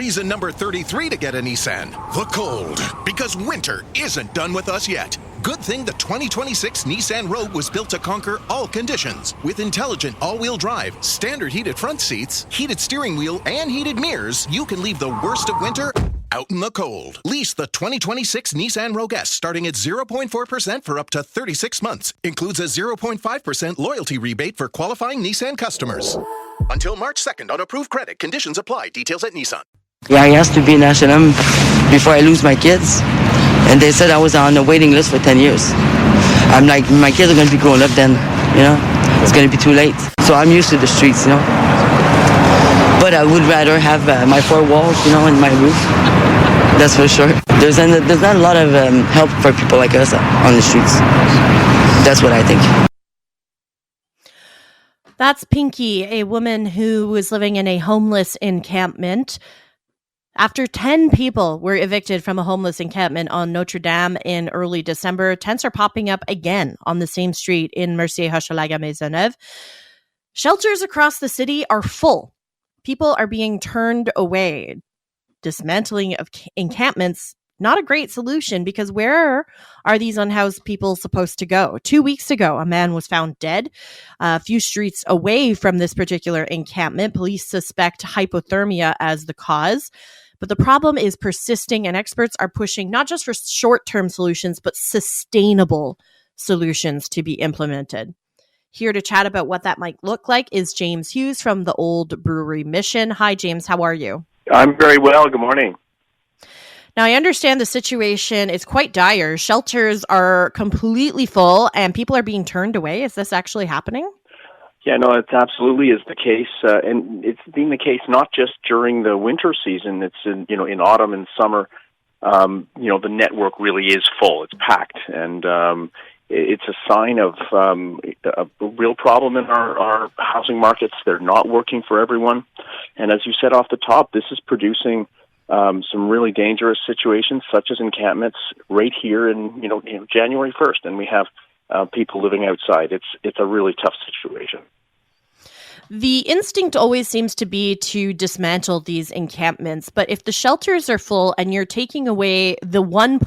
reason number 33 to get a Nissan. The cold. Because winter isn't done with us yet. Good thing the 2026 Nissan Rogue was built to conquer all conditions. With intelligent all-wheel drive, standard heated front seats, heated steering wheel, and heated mirrors, you can leave the worst of winter out in the cold. Lease the 2026 Nissan Rogue S starting at 0.4% for up to 36 months. Includes a 0.5% loyalty rebate for qualifying Nissan customers. Until March 2nd on approved credit. Conditions apply. Details at Nissan. Yeah, I asked to be in H&M before I lose my kids. And they said I was on the waiting list for 10 years. I'm like, my kids are going to be grown up then, you know? It's going to be too late. So I'm used to the streets, you know? But I would rather have my four walls, you know, and my roof. That's for sure. There's not a lot of help for people like us on the streets. That's what I think. That's Pinky, a woman who was living in a homeless encampment. After 10 people were evicted from a homeless encampment on Notre-Dame in early December, tents are popping up again on the same street in Mercier-Hochelaga-Maisonneuve. Shelters across the city are full. People are being turned away. Dismantling of encampments, not a great solution, because where are these unhoused people supposed to go? 2 weeks ago, a man was found dead a few streets away from this particular encampment. Police suspect hypothermia as the cause. But the problem is persisting, and experts are pushing not just for short-term solutions, but sustainable solutions to be implemented. Here to chat about what that might look like is James Hughes from the Old Brewery Mission. Hi, James. How are you? I'm very well. Good morning. Now, I understand the situation is quite dire. Shelters are completely full, and people are being turned away. Is this actually happening? Yeah, no, it absolutely is the case, and it's been the case not just during the winter season. It's in autumn and summer. The network really is full. It's packed, and it's a sign of a real problem in our housing markets. They're not working for everyone, and as you said off the top, this is producing some really dangerous situations, such as encampments right here in January 1st, and we have people living outside. It's a really tough situation. The instinct always seems to be to dismantle these encampments, but if the shelters are full and you're taking away the one,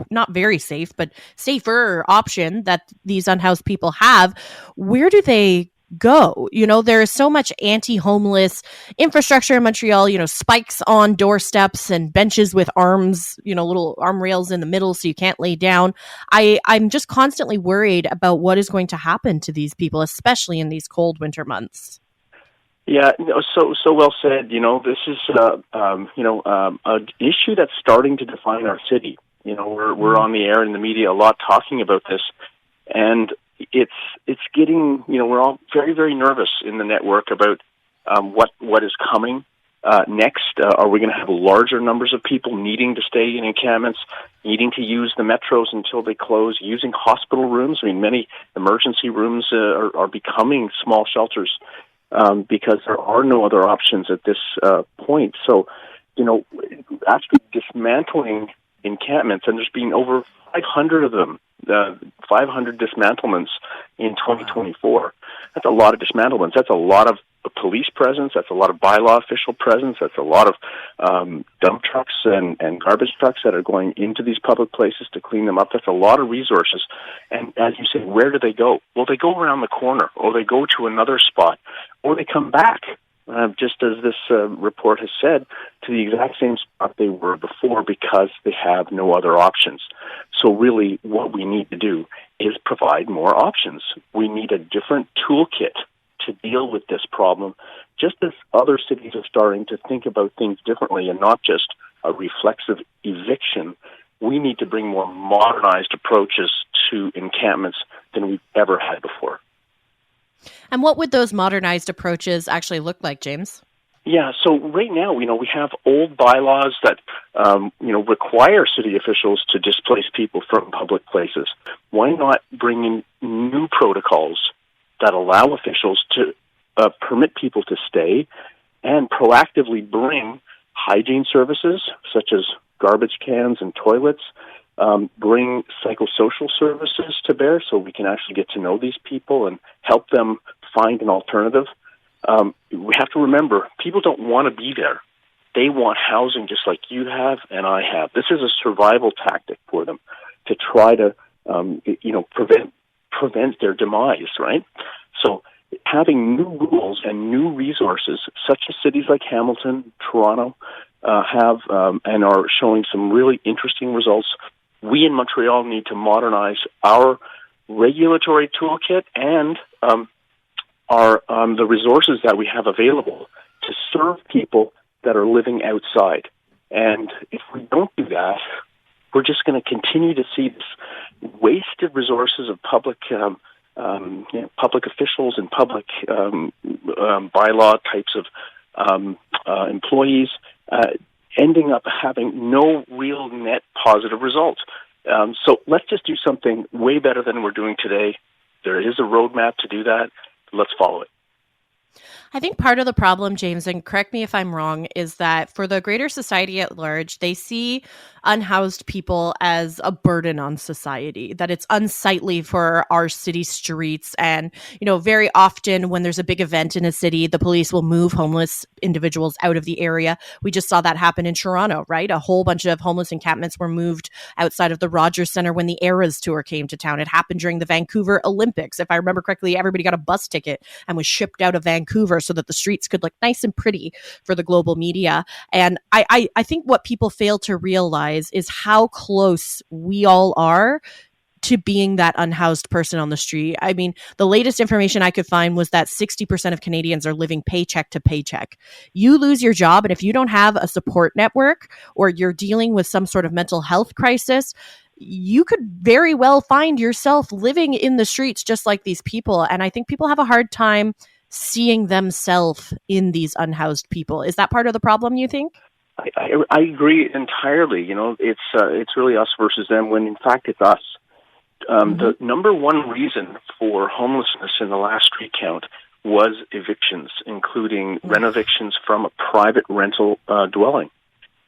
not very safe, but safer option that these unhoused people have, where do they go? There is so much anti-homeless infrastructure in Montreal, spikes on doorsteps and benches with arms, little arm rails in the middle so you can't lay down. I'm just constantly worried about what is going to happen to these people, especially in these cold winter months. Yeah, so well said. This is an issue that's starting to define our city. We're on the air in the media a lot talking about this, and it's getting, we're all very, very nervous in the network about what is coming next. Are we going to have larger numbers of people needing to stay in encampments, needing to use the metros until they close, using hospital rooms? I mean, many emergency rooms are becoming small shelters because there are no other options at this point. So, actually dismantling encampments, and there's been over 500 of them, 500 dismantlements in 2024. That's a lot of dismantlements. That's a lot of police presence. That's a lot of bylaw official presence. That's a lot of dump trucks and garbage trucks that are going into these public places to clean them up. That's a lot of resources. And as you say, where do they go? Well, they go around the corner, or they go to another spot, or they come back, just as this report has said, to the exact same spot they were before because they have no other options. So really what we need to do is provide more options. We need a different toolkit to deal with this problem, just as other cities are starting to think about things differently and not just a reflexive eviction. We need to bring more modernized approaches to encampments than we've ever had before. And what would those modernized approaches actually look like, James? Yeah, so right now, we have old bylaws that, require city officials to displace people from public places. Why not bring in new protocols that allow officials to permit people to stay and proactively bring hygiene services such as garbage cans and toilets, bring psychosocial services to bear so we can actually get to know these people and help them find an alternative. We have to remember, people don't want to be there. They want housing just like you have and I have. This is a survival tactic for them to try to, prevent their demise, right? So having new rules and new resources, such as cities like Hamilton, Toronto, have and are showing some really interesting results. We in Montreal need to modernize our regulatory toolkit and the resources that we have available to serve people that are living outside. And if we don't do that, we're just going to continue to see this wasted resources of public public officials and public bylaw types of employees ending up having no real net positive results. So let's just do something way better than we're doing today. There is a roadmap to do that. Let's follow it. I think part of the problem, James, and correct me if I'm wrong, is that for the greater society at large, they see unhoused people as a burden on society, that it's unsightly for our city streets. And, very often when there's a big event in a city, the police will move homeless individuals out of the area. We just saw that happen in Toronto, right? A whole bunch of homeless encampments were moved outside of the Rogers Centre when the Eras Tour came to town. It happened during the Vancouver Olympics. If I remember correctly, everybody got a bus ticket and was shipped out of Vancouver so that the streets could look nice and pretty for the global media. And I think what people fail to realize is how close we all are to being that unhoused person on the street. I mean, the latest information I could find was that 60% of Canadians are living paycheck to paycheck. You lose your job, and if you don't have a support network or you're dealing with some sort of mental health crisis, you could very well find yourself living in the streets just like these people. And I think people have a hard time seeing themselves in these unhoused people. Is that part of the problem, you think? I agree entirely. It's really us versus them, when in fact it's us. The number one reason for homelessness in the last street count was evictions, including renovictions from a private rental dwelling.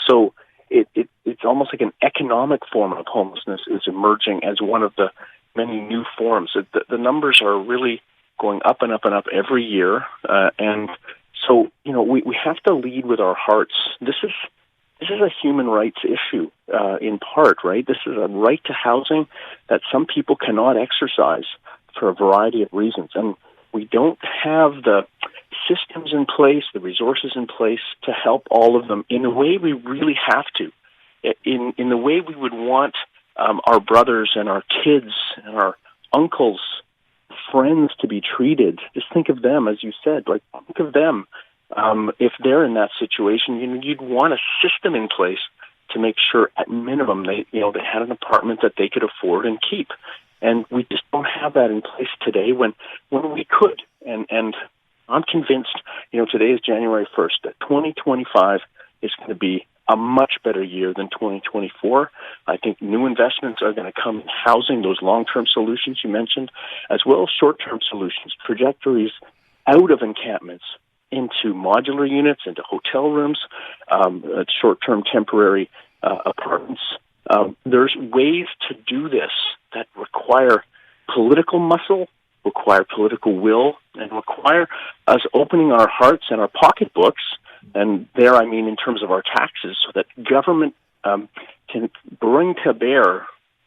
So it's almost like an economic form of homelessness is emerging as one of the many new forms. The numbers are really going up and up and up every year, and so we have to lead with our hearts. This is a human rights issue in part, right? This is a right to housing that some people cannot exercise for a variety of reasons, and we don't have the systems in place, the resources in place to help all of them in the way we really have to, in the way we would want our brothers and our kids and our uncles, friends to be treated. Just think of them, as you said, think of them. If they're in that situation, you'd want a system in place to make sure, at minimum, they had an apartment that they could afford and keep. And we just don't have that in place today when we could. And I'm convinced, today is January 1st, that 2025 is going to be a much better year than 2024. I think new investments are going to come in housing, those long-term solutions you mentioned, as well as short-term solutions, trajectories out of encampments into modular units, into hotel rooms, short-term temporary apartments. There's ways to do this that require political muscle, require political will, and require us opening our hearts and our pocketbooks, and there I mean in terms of our taxes, so that government can bring to bear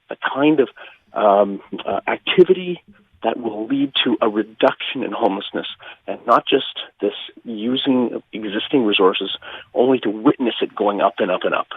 a kind of activity that will lead to a reduction in homelessness, and not just this using existing resources only to witness it going up and up and up.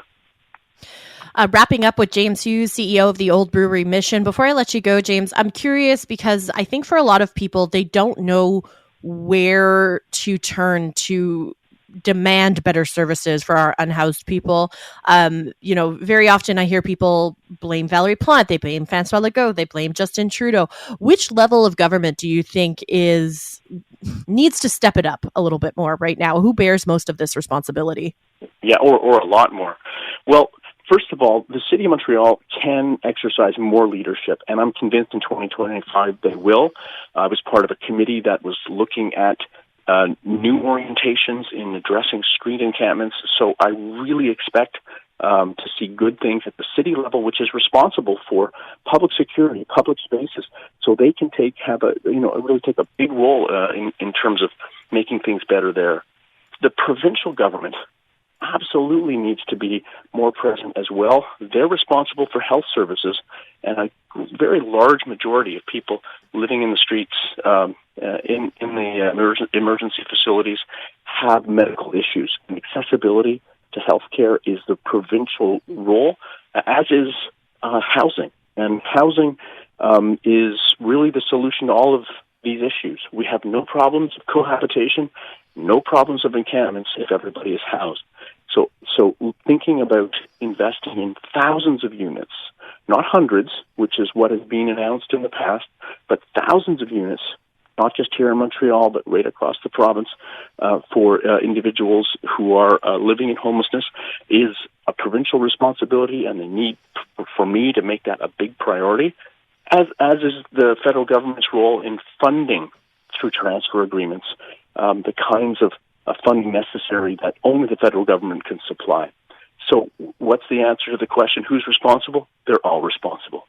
Wrapping up with James Hughes, CEO of the Old Brewery Mission. Before I let you go, James, I'm curious because I think for a lot of people, they don't know where to turn to demand better services for our unhoused people. Very often I hear people blame Valerie Plante, they blame François Legault, they blame Justin Trudeau. Which level of government do you think needs to step it up a little bit more right now? Who bears most of this responsibility? Yeah, or a lot more. Well, first of all, the City of Montreal can exercise more leadership, and I'm convinced in 2025 they will. I was part of a committee that was looking at new orientations in addressing street encampments, so I really expect to see good things at the city level, which is responsible for public security, public spaces, so they can really take a big role in terms of making things better there. The provincial government absolutely needs to be more present as well. They're responsible for health services, and a very large majority of people living in the streets in the emergency facilities have medical issues. And accessibility to health care is the provincial role, as is housing. And housing is really the solution to all of these issues. We have no problems of cohabitation, no problems of encampments if everybody is housed. So thinking about investing in thousands of units, not hundreds, which is what has been announced in the past, but thousands of units, not just here in Montreal, but right across the province, for individuals who are living in homelessness is a provincial responsibility, and the need for me to make that a big priority, as is the federal government's role in funding through transfer agreements, the kinds of funding necessary that only the federal government can supply. So what's the answer to the question, who's responsible? They're all responsible.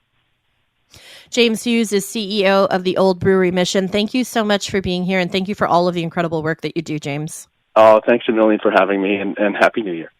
James Hughes is CEO of the Old Brewery Mission. Thank you so much for being here, and thank you for all of the incredible work that you do, James. Oh, thanks a million for having me, and Happy New Year.